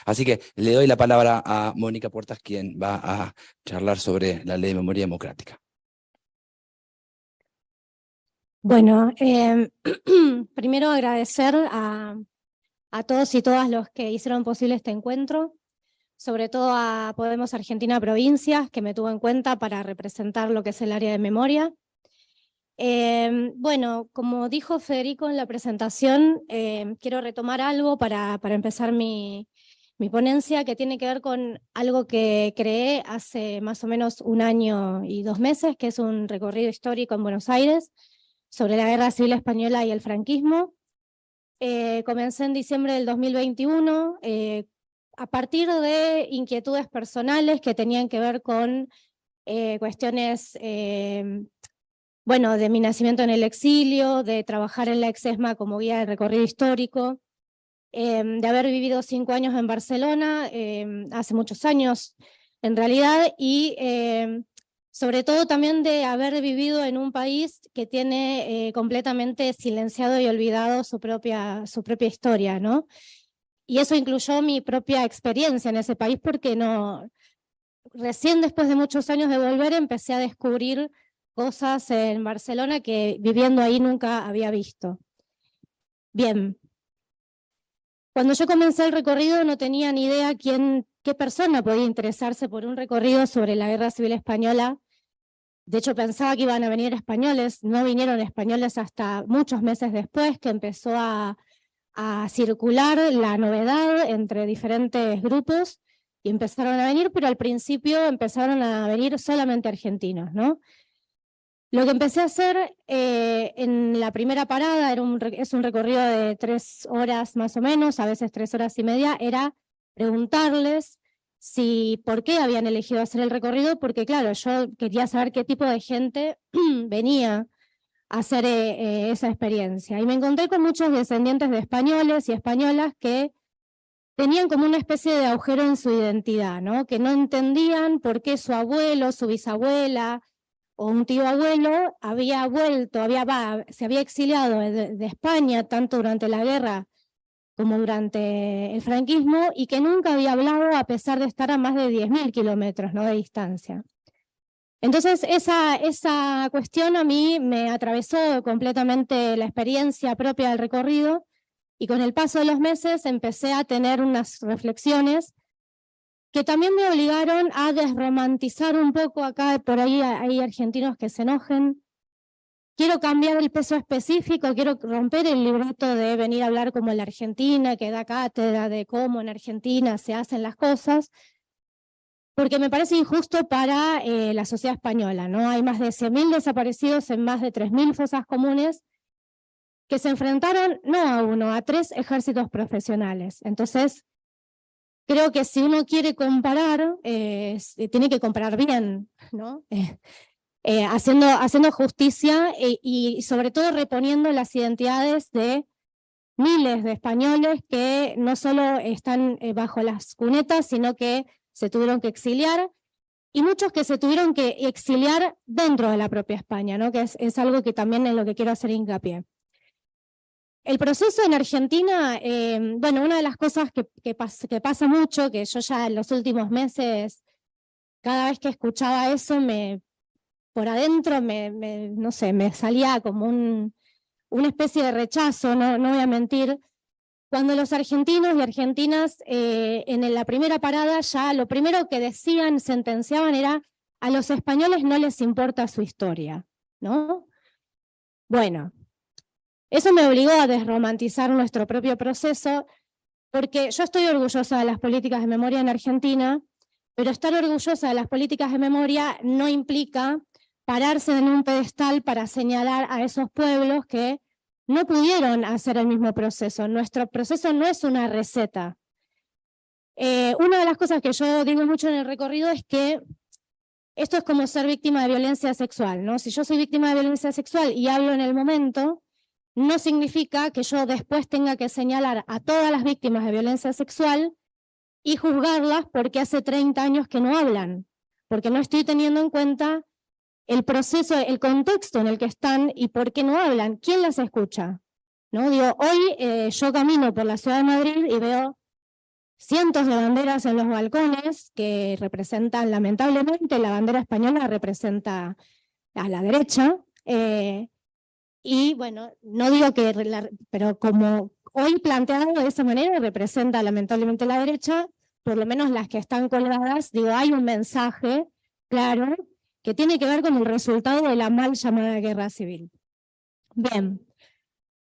Así que le doy la palabra a Mónica Puertas, quien va a charlar sobre la Ley de Memoria Democrática. Bueno, primero agradecer a todos y todas los que hicieron posible este encuentro, sobre todo a Podemos Argentina Provincias, que me tuvo en cuenta para representar lo que es el área de memoria. Bueno, como dijo Federico en la presentación, quiero retomar algo para empezar mi ponencia, que tiene que ver con algo que creé hace más o menos 1 año y 2 meses, que es un recorrido histórico en Buenos Aires sobre la Guerra Civil Española y el franquismo. Comencé en diciembre del 2021, a partir de inquietudes personales que tenían que ver con cuestiones bueno, de mi nacimiento en el exilio, de trabajar en la Exesma como guía de recorrido histórico, de haber vivido 5 años en Barcelona, hace muchos años en realidad, y sobre todo también de haber vivido en un país que tiene completamente silenciado y olvidado su propia historia, ¿no? Y eso incluyó mi propia experiencia en ese país, porque recién después de muchos años de volver empecé a descubrir cosas en Barcelona que viviendo ahí nunca había visto. Bien. Cuando yo comencé el recorrido no tenía ni idea qué persona podía interesarse por un recorrido sobre la Guerra Civil Española. De hecho, pensaba que iban a venir españoles, no vinieron españoles hasta muchos meses después, que empezó a circular la novedad entre diferentes grupos y empezaron a venir, pero al principio empezaron a venir solamente argentinos, ¿no? Lo que empecé a hacer en la primera parada, es un recorrido de 3 horas más o menos, a veces 3 horas y media, era preguntarles por qué habían elegido hacer el recorrido, porque claro, yo quería saber qué tipo de gente venía a hacer esa experiencia. Y me encontré con muchos descendientes de españoles y españolas que tenían como una especie de agujero en su identidad, ¿no? Que no entendían por qué su abuelo, su bisabuela o un tío abuelo había vuelto, se había exiliado de España, tanto durante la guerra como durante el franquismo, y que nunca había hablado a pesar de estar a más de 10.000 kilómetros, ¿no?, de distancia. Entonces esa cuestión a mí me atravesó completamente la experiencia propia del recorrido, y con el paso de los meses empecé a tener unas reflexiones que también me obligaron a desromantizar un poco. Acá por ahí hay argentinos que se enojen. Quiero cambiar el peso específico, quiero romper el libreto de venir a hablar como la Argentina, que da cátedra de cómo en Argentina se hacen las cosas, porque me parece injusto para la sociedad española, ¿no? Hay más de 100.000 desaparecidos en más de 3.000 fosas comunes que se enfrentaron no a uno, a 3 ejércitos profesionales. Entonces, creo que si uno quiere comparar, tiene que comparar bien, ¿no? Haciendo justicia y sobre todo reponiendo las identidades de miles de españoles que no solo están bajo las cunetas, sino que se tuvieron que exiliar, y muchos que se tuvieron que exiliar dentro de la propia España, ¿no? Que es algo que también es lo que quiero hacer hincapié. El proceso en Argentina, bueno, una de las cosas que pasa mucho, que yo ya en los últimos meses, cada vez que escuchaba eso, por adentro no sé, me salía como una especie de rechazo, no voy a mentir. Cuando los argentinos y argentinas en la primera parada ya lo primero que decían, sentenciaban, era: a los españoles no les importa su historia, ¿no? Bueno, eso me obligó a desromantizar nuestro propio proceso, porque yo estoy orgullosa de las políticas de memoria en Argentina, pero estar orgullosa de las políticas de memoria no implica pararse en un pedestal para señalar a esos pueblos que no pudieron hacer el mismo proceso. Nuestro proceso no es una receta. Una de las cosas que yo digo mucho en el recorrido es que esto es como ser víctima de violencia sexual, ¿no? Si yo soy víctima de violencia sexual y hablo en el momento, no significa que yo después tenga que señalar a todas las víctimas de violencia sexual y juzgarlas porque hace 30 años que no hablan, porque no estoy teniendo en cuenta el proceso, el contexto en el que están y por qué no hablan. ¿Quién las escucha? ¿No? Digo, hoy yo camino por la ciudad de Madrid y veo cientos de banderas en los balcones que representan, lamentablemente, la bandera española representa a la derecha, y bueno, no digo que, pero como hoy planteado de esa manera representa lamentablemente la derecha, por lo menos las que están colgadas, digo, hay un mensaje claro que tiene que ver con el resultado de la mal llamada guerra civil. Bien,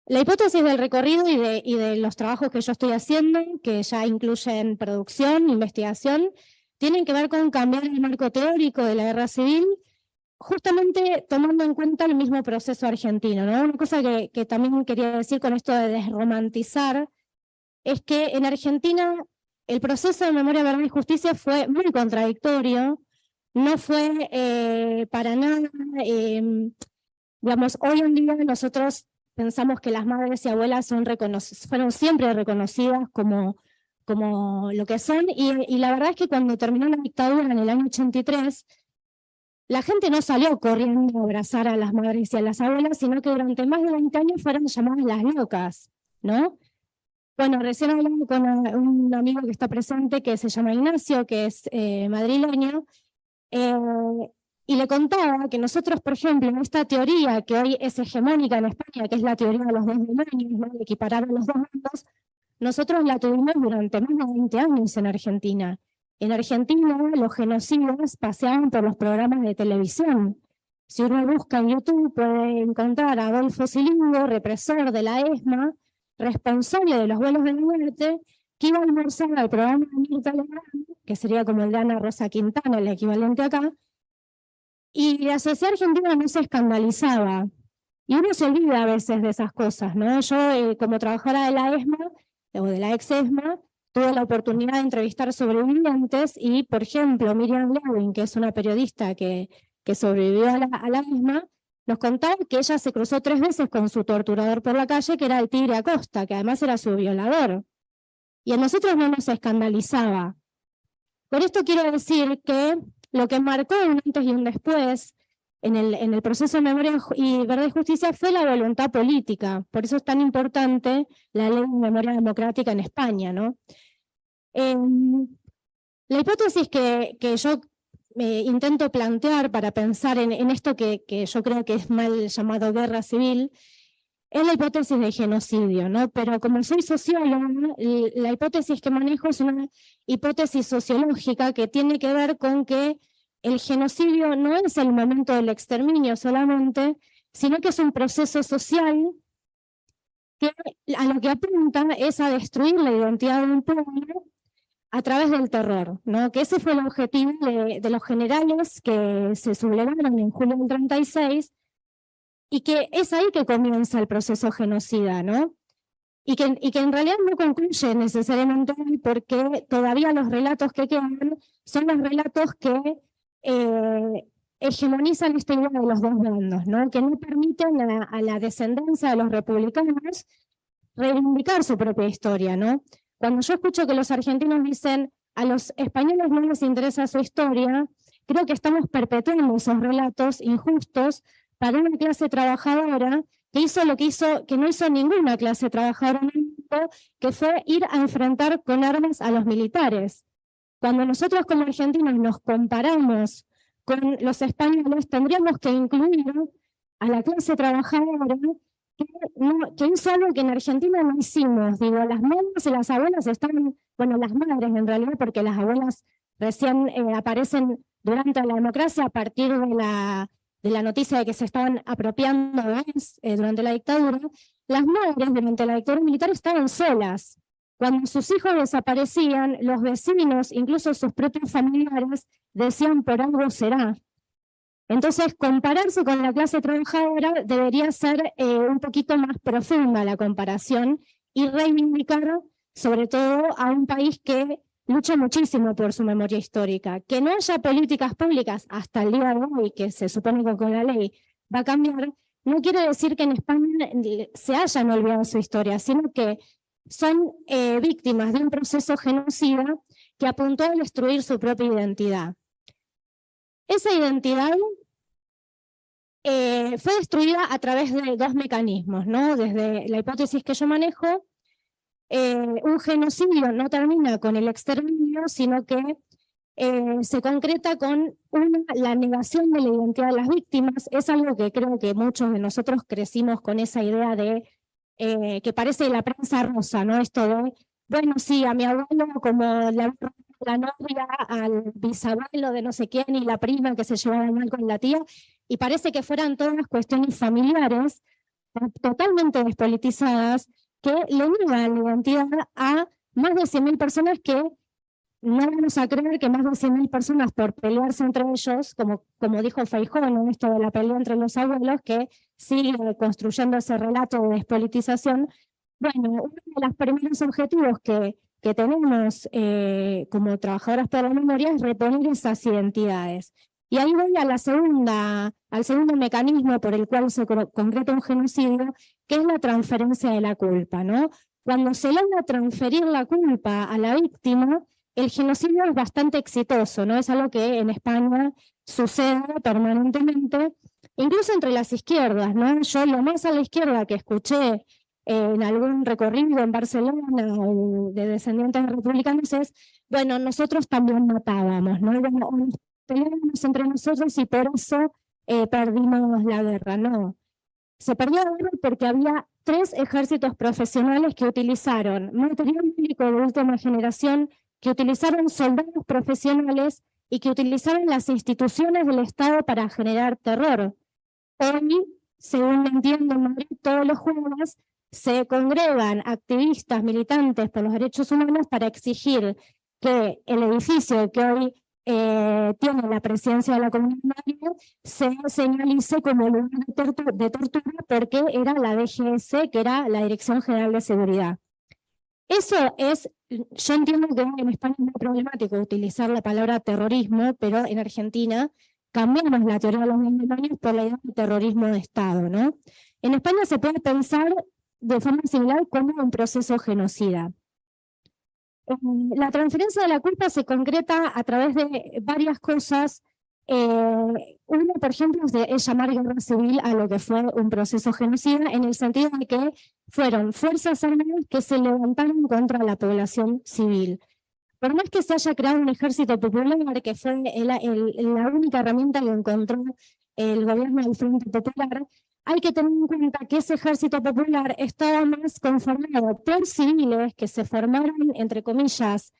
la hipótesis del recorrido y de los trabajos que yo estoy haciendo, que ya incluyen producción, investigación, tienen que ver con cambiar el marco teórico de la guerra civil, justamente tomando en cuenta el mismo proceso argentino, ¿no? Una cosa que también quería decir con esto de desromantizar es que en Argentina el proceso de memoria, verdad y justicia fue muy contradictorio, no fue para nada, digamos, hoy en día nosotros pensamos que las madres y abuelas fueron siempre reconocidas como lo que son, y la verdad es que cuando terminó la dictadura en el año 83, la gente no salió corriendo a abrazar a las madres y a las abuelas, sino que durante más de 20 años fueron llamadas las locas, ¿no? Bueno, recién hablando con un amigo que está presente, que se llama Ignacio, que es madrileño, y le contaba que nosotros, por ejemplo, en esta teoría que hoy es hegemónica en España, que es la teoría de los dos demonios, ¿no? De equiparar a los dos bandos, nosotros la tuvimos durante más de 20 años en Argentina. En Argentina los genocidas paseaban por los programas de televisión. Si uno busca en YouTube puede encontrar a Adolfo Silingo, represor de la ESMA, responsable de los vuelos de muerte, que iba a almorzar al programa de Mirta Legrand, que sería como el de Ana Rosa Quintana, el equivalente acá, y la sociedad argentina no se escandalizaba. Y uno se olvida a veces de esas cosas, ¿no? Yo, como trabajadora de la ESMA, o de la ex-ESMA, tuve la oportunidad de entrevistar sobrevivientes y, por ejemplo, Miriam Lewin, que es una periodista que sobrevivió a la ESMA, nos contaba que ella se cruzó 3 veces con su torturador por la calle, que era el Tigre Acosta, que además era su violador. Y a nosotros no nos escandalizaba. Por esto quiero decir que lo que marcó un antes y un después en el proceso de memoria y verdad y justicia fue la voluntad política. Por eso es tan importante la ley de memoria democrática en España, ¿no? La hipótesis que yo intento plantear para pensar en esto que yo creo que es mal llamado guerra civil, es la hipótesis de genocidio, ¿no? Pero como soy socióloga, la hipótesis que manejo es una hipótesis sociológica que tiene que ver con que el genocidio no es el momento del exterminio solamente, sino que es un proceso social que a lo que apunta es a destruir la identidad de un pueblo a través del terror, ¿no? Que ese fue el objetivo de los generales que se sublevaron en julio del 36, y que es ahí que comienza el proceso genocida, ¿no? Y que en realidad no concluye necesariamente porque todavía los relatos que quedan son los relatos que hegemonizan esta idea de los dos bandos, ¿no? Que no permiten a la descendencia de los republicanos reivindicar su propia historia, ¿no? Cuando yo escucho que los argentinos dicen a los españoles no les interesa su historia, creo que estamos perpetuando esos relatos injustos para una clase trabajadora que hizo lo que no hizo ninguna clase trabajadora en el mundo, que fue ir a enfrentar con armas a los militares. Cuando nosotros como argentinos nos comparamos con los españoles, tendríamos que incluir a la clase trabajadora que hizo algo que en Argentina no hicimos. Digo, las madres y las abuelas están, bueno, las madres en realidad, porque las abuelas recién aparecen durante la democracia a partir de la noticia de que se estaban apropiando durante la dictadura. Las madres durante la dictadura militar estaban solas. Cuando sus hijos desaparecían, los vecinos, incluso sus propios familiares, decían por algo será. Entonces, compararse con la clase trabajadora debería ser un poquito más profunda la comparación y reivindicar sobre todo a un país que lucha muchísimo por su memoria histórica. Que no haya políticas públicas hasta el día de hoy, que se supone que con la ley va a cambiar, no quiere decir que en España se hayan olvidado su historia, sino que son víctimas de un proceso genocida que apuntó a destruir su propia identidad. Esa identidad fue destruida a través de 2 mecanismos, ¿no? Desde la hipótesis que yo manejo, un genocidio no termina con el exterminio, sino que se concreta con la negación de la identidad de las víctimas. Es algo que creo que muchos de nosotros crecimos con esa idea de, que parece la prensa rosa, ¿no? Esto de, bueno, sí, a mi abuelo como la novia, al bisabuelo de no sé quién y la prima que se llevaba mal con la tía, y parece que fueran todas cuestiones familiares totalmente despolitizadas que le niegan la identidad a más de 100.000 personas que no vamos a creer que más de 100.000 personas por pelearse entre ellos, como dijo Feijóo en esto de la pelea entre los abuelos, que sigue construyendo ese relato de despolitización. Bueno, uno de los primeros objetivos que tenemos como trabajadoras por la memoria es reponer esas identidades. Y ahí voy a al segundo mecanismo por el cual se concreta un genocidio, que es la transferencia de la culpa, ¿no? Cuando se logra transferir la culpa a la víctima, el genocidio es bastante exitoso, ¿no? Es algo que en España sucede permanentemente, incluso entre las izquierdas, ¿no? Yo lo más a la izquierda que escuché en algún recorrido en Barcelona o de descendientes republicanos es, bueno, nosotros también matábamos, ¿no? Bueno, nos peleábamos entre nosotros y por eso perdimos la guerra, no. Se perdió la guerra porque había 3 ejércitos profesionales que utilizaron material bélico de última generación, que utilizaron soldados profesionales y que utilizaron las instituciones del Estado para generar terror. Hoy, según entiendo en Madrid, todos los jueves se congregan activistas militantes por los derechos humanos para exigir que el edificio que hoy tiene la presidencia de la Comunidad de Madrid se señalice como lugar de tortura porque era la DGS, que era la Dirección General de Seguridad. Eso es, yo entiendo que en España es muy problemático utilizar la palabra terrorismo, pero en Argentina cambiamos la teoría de los demonios por la idea de terrorismo de Estado, ¿no? En España se puede pensar de forma similar como un proceso genocida. La transferencia de la culpa se concreta a través de varias cosas. Uno, por ejemplo, es llamar guerra civil a lo que fue un proceso genocida, en el sentido de que fueron fuerzas armadas que se levantaron contra la población civil. Por más que se haya creado un ejército popular, que fue la única herramienta que encontró el gobierno del Frente Popular, hay que tener en cuenta que ese ejército popular estaba más conformado por civiles que se formaron, entre comillas,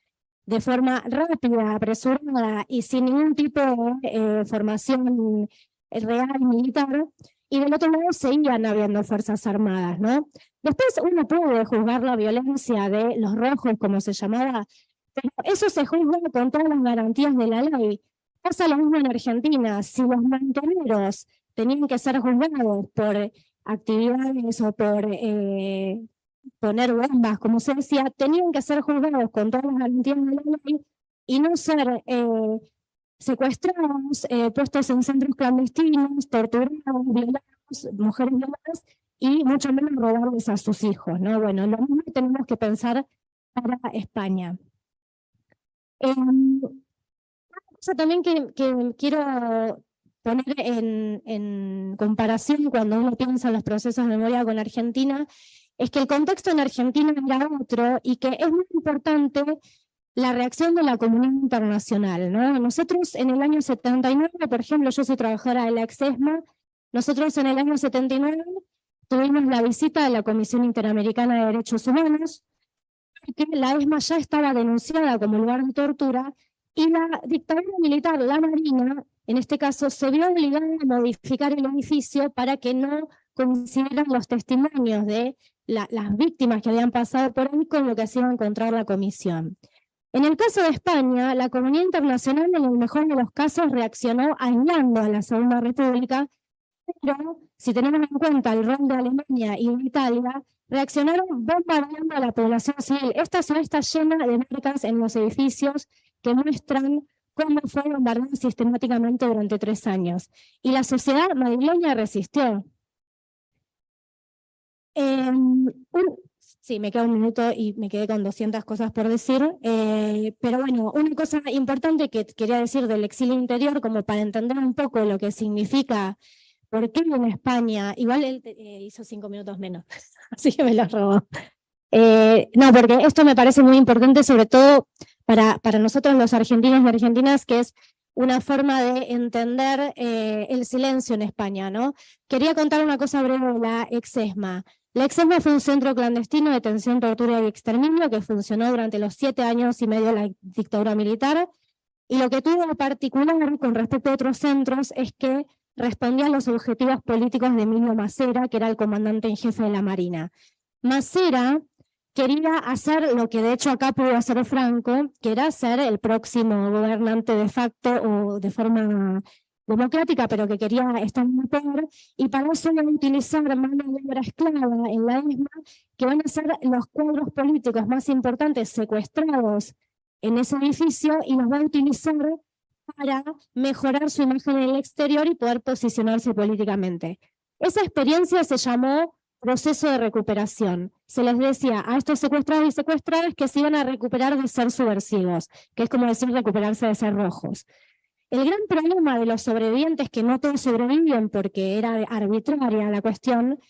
de forma rápida, apresurada y sin ningún tipo de formación real militar, y del otro lado seguían habiendo fuerzas armadas, ¿no? Después uno puede juzgar la violencia de los rojos, como se llamaba, pero eso se juzga con todas las garantías de la ley. Pasa lo mismo en Argentina. Si los montoneros tenían que ser juzgados por actividades o por poner bombas, como se decía, tenían que ser juzgados con todas las garantías de la ley y no ser secuestrados, puestos en centros clandestinos, torturados, violados, mujeres violadas y mucho menos robarles a sus hijos, ¿no? Bueno, lo mismo tenemos que pensar para España. Una cosa también que quiero poner en comparación cuando uno piensa en los procesos de memoria con Argentina, es que el contexto en Argentina era otro y que es muy importante la reacción de la comunidad internacional, ¿no? Nosotros en el año 79, por ejemplo, yo soy trabajadora de la EXESMA, nosotros en el año 79 tuvimos la visita de la Comisión Interamericana de Derechos Humanos, que la ESMA ya estaba denunciada como lugar de tortura, y la dictadura militar, la Marina, en este caso, se vio obligada a modificar el edificio para que no coincidieran los testimonios de las víctimas que habían pasado por ahí con lo que hacía encontrar la comisión. En el caso de España, la comunidad internacional en el mejor de los casos reaccionó aislando a la Segunda República, pero si tenemos en cuenta el rol de Alemania y de Italia, reaccionaron bombardeando a la población civil. Esta zona está llena de marcas en los edificios que muestran cómo fue bombardeada sistemáticamente durante 3 años. Y la sociedad madrileña resistió. Sí, me queda un minuto y me quedé con 200 cosas por decir, pero bueno, una cosa importante que quería decir del exilio interior, como para entender un poco lo que significa, por qué en España, igual él hizo 5 minutos menos, así que me lo robó. No, porque esto me parece muy importante, sobre todo para nosotros los argentinos y argentinas, que es una forma de entender el silencio en España, ¿no? Quería contar una cosa breve de la Exesma. La Exesma fue un centro clandestino de detención, tortura y exterminio que funcionó durante los 7 años y medio de la dictadura militar, y lo que tuvo de particular con respecto a otros centros es que respondía a los objetivos políticos de Emilio Massera, que era el comandante en jefe de la Marina. Massera quería hacer lo que de hecho acá pudo hacer Franco, que era ser el próximo gobernante de facto o de forma democrática, pero que quería estar en el poder, y para eso iban a utilizar mano de obra esclava en la ESMA, que van a ser los cuadros políticos más importantes secuestrados en ese edificio, y los va a utilizar para mejorar su imagen en el exterior y poder posicionarse políticamente. Esa experiencia se llamó proceso de recuperación. Se les decía a estos secuestrados y secuestradas que se iban a recuperar de ser subversivos, que es como decir recuperarse de ser rojos. El gran problema de los sobrevivientes, que no todos sobreviven porque era arbitraria la cuestión,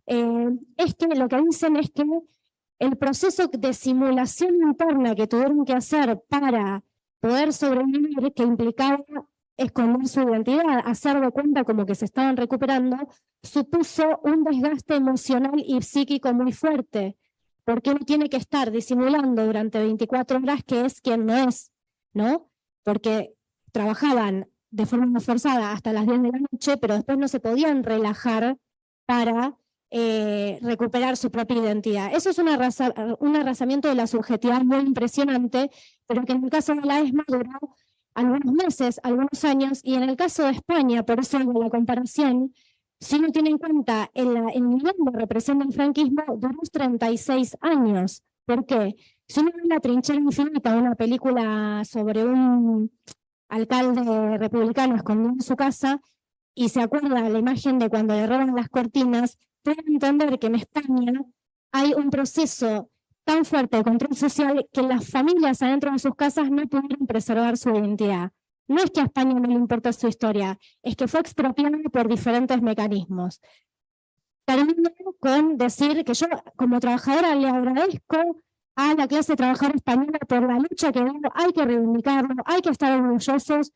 es que lo que dicen es que el proceso de simulación interna que tuvieron que hacer para poder sobrevivir, que implicaba esconder su identidad, hacer de cuenta como que se estaban recuperando, supuso un desgaste emocional y psíquico muy fuerte, porque uno tiene que estar disimulando durante 24 horas que es quien no es, ¿no? Porque trabajaban de forma forzada hasta las 10 de la noche, pero después no se podían relajar para recuperar su propia identidad. Eso es un arrasamiento de la subjetividad muy impresionante, pero que en el caso de la ESMA duró algunos meses, algunos años, y en el caso de España, por eso hago la comparación, si uno tiene en cuenta el nivel de represión del franquismo, duró 36 años. ¿Por qué? Si uno ve La trinchera infinita, una película sobre un alcalde republicano escondido en su casa, y se acuerda la imagen de cuando le roban las cortinas, pueden entender que en España hay un proceso tan fuerte de control social que las familias adentro de sus casas no pudieron preservar su identidad. No es que a España no le importa su historia, es que fue expropiada por diferentes mecanismos. Termino con decir que yo como trabajadora le agradezco a la clase trabajadora española por la lucha que dio, hay que reivindicarlo, hay que estar orgullosos.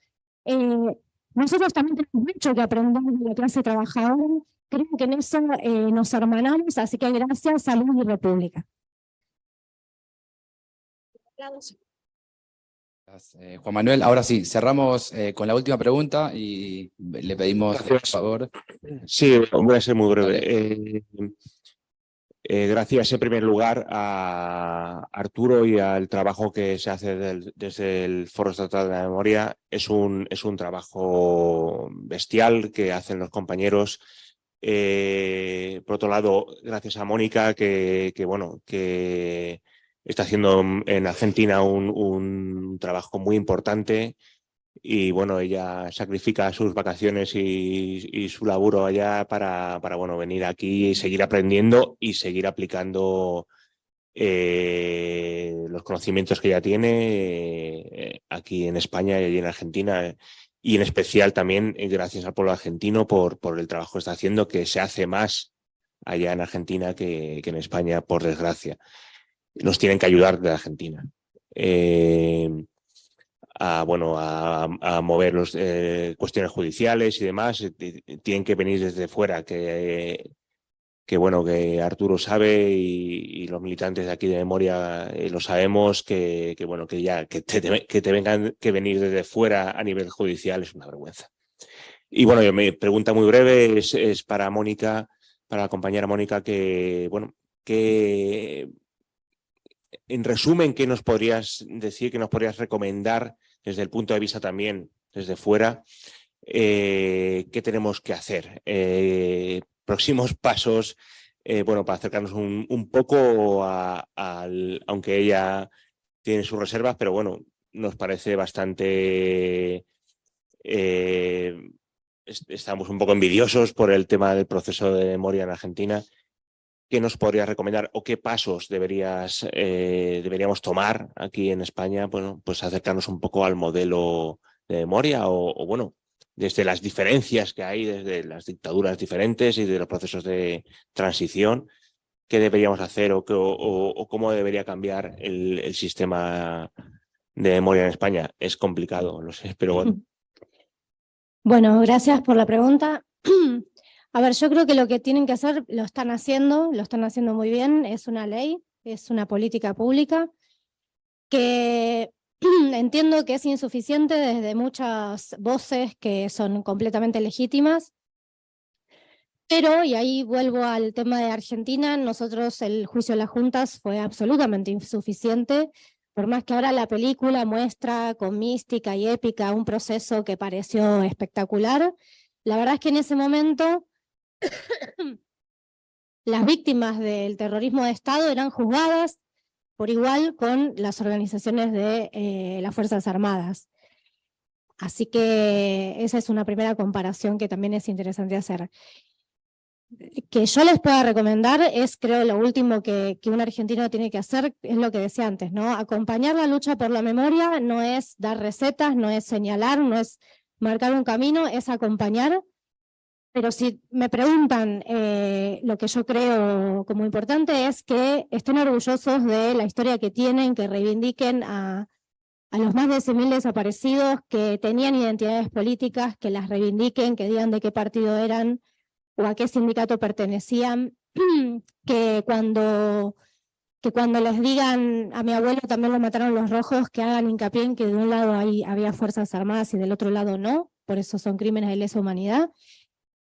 Nosotros también tenemos mucho que aprender de la clase trabajadora, creo que en eso nos hermanamos, así que gracias, salud y república. Juan Manuel, ahora sí, cerramos con la última pregunta y le pedimos, por favor. Sí, voy a ser muy breve. Gracias en primer lugar a Arturo y al trabajo que se hace desde el Foro Estatal de la Memoria. Es un trabajo bestial que hacen los compañeros. Por otro lado, gracias a Mónica que está haciendo en Argentina un trabajo muy importante. Y bueno, ella sacrifica sus vacaciones y su laburo allá para venir aquí y seguir aprendiendo y seguir aplicando los conocimientos que ella tiene aquí en España y allí en Argentina. Y en especial también gracias al pueblo argentino por el trabajo que está haciendo, que se hace más allá en Argentina que en España, por desgracia. Nos tienen que ayudar de Argentina. A mover los cuestiones judiciales y demás, tienen que venir desde fuera, que Arturo sabe y los militantes de aquí de Memoria lo sabemos, que te vengan que venir desde fuera a nivel judicial es una vergüenza. Y bueno, mi pregunta muy breve es para Mónica, para la compañera Mónica, que en resumen, ¿qué nos podrías decir, qué nos podrías recomendar desde el punto de vista también desde fuera? ¿Qué tenemos que hacer? Próximos pasos, para acercarnos un poco aunque ella tiene sus reservas, pero bueno, nos parece bastante... estamos un poco envidiosos por el tema del proceso de memoria en Argentina. ¿Qué nos podrías recomendar o qué pasos deberíamos tomar aquí en España? Bueno, pues acercarnos un poco al modelo de memoria o desde las diferencias que hay, desde las dictaduras diferentes y de los procesos de transición, qué deberíamos hacer o cómo debería cambiar el sistema de memoria en España. Es complicado, lo sé, pero bueno. Bueno, gracias por la pregunta. A ver, yo creo que lo que tienen que hacer lo están haciendo muy bien, es una ley, es una política pública que entiendo que es insuficiente desde muchas voces que son completamente legítimas, pero, y ahí vuelvo al tema de Argentina, nosotros el juicio de las juntas fue absolutamente insuficiente, por más que ahora la película muestra con mística y épica un proceso que pareció espectacular, la verdad es que en ese momento las víctimas del terrorismo de Estado eran juzgadas por igual con las organizaciones de las Fuerzas Armadas. Así que esa es una primera comparación que también es interesante hacer. Que yo les pueda recomendar es, creo, lo último que un argentino tiene que hacer, es lo que decía antes, ¿no? Acompañar la lucha por la memoria no es dar recetas, no es señalar, no es marcar un camino, es acompañar. Pero si me preguntan, lo que yo creo como importante es que estén orgullosos de la historia que tienen, que reivindiquen a los más de 100.000 desaparecidos que tenían identidades políticas, que las reivindiquen, que digan de qué partido eran o a qué sindicato pertenecían, que cuando les digan a mi abuelo también lo mataron los rojos, que hagan hincapié en que de un lado había Fuerzas Armadas y del otro lado no, por eso son crímenes de lesa humanidad.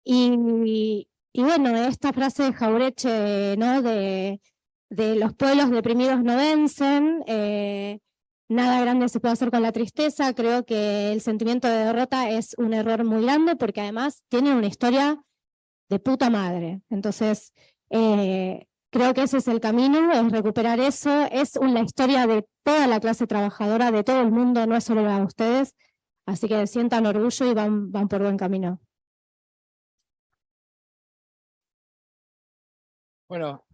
Y bueno, esta frase de Jauretche, ¿no? de los pueblos deprimidos no vencen, nada grande se puede hacer con la tristeza, creo que el sentimiento de derrota es un error muy grande porque además tiene una historia de puta madre. Entonces, creo que ese es el camino, es recuperar eso, es una historia de toda la clase trabajadora, de todo el mundo, no es solo la de ustedes, así que sientan orgullo y van por buen camino. Bueno,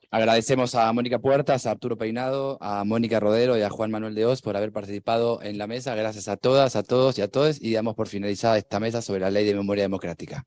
agradecemos a Mónica Puertas, a Arturo Peinado, a Mónica Rodero y a Juan Manuel de Oz por haber participado en la mesa. Gracias a todas, a todos y a todos, y damos por finalizada esta mesa sobre la Ley de Memoria Democrática.